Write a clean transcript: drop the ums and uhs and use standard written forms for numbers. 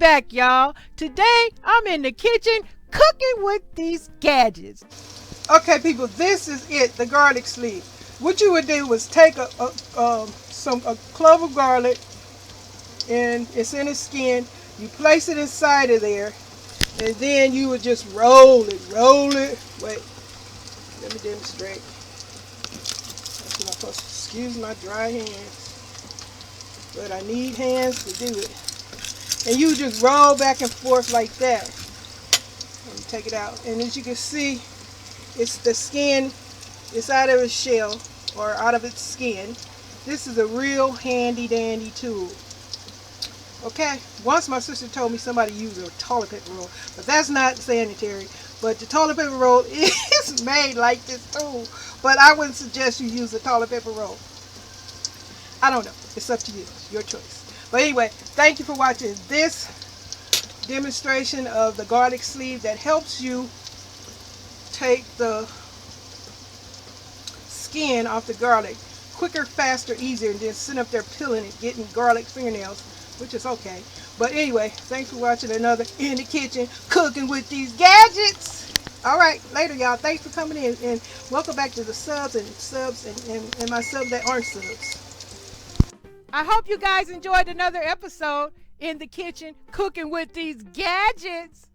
back, y'all. Today, I'm in the kitchen cooking with these gadgets. Okay, people, this is it, the garlic sleeve. What you would do was take a clove of garlic, and it's in the skin. You place it inside of there, and then you would just roll it. Wait, let me demonstrate. That's what I'm supposed to. Excuse my dry hands, but I need hands to do it. And you just roll back and forth like that. Let me take it out. And as you can see, it's the skin. It's out of its shell or out of its skin. This is a real handy dandy tool. Okay, once my sister told me somebody used a toilet paper roll, but that's not sanitary. But the toilet paper roll is made like this tool, but I wouldn't suggest you use a toilet paper roll. I don't know. It's up to you. Your choice. But anyway, thank you for watching this demonstration of the garlic sleeve that helps you take the skin off the garlic quicker, faster, easier, and then sitting up there peeling it, getting garlic fingernails, which is okay. But anyway, thanks for watching another In the Kitchen Cooking with These Gadgets. All right, later, y'all. Thanks for coming in, and welcome back to the subs and my subs that aren't subs. I hope you guys enjoyed another episode in the kitchen cooking with these gadgets.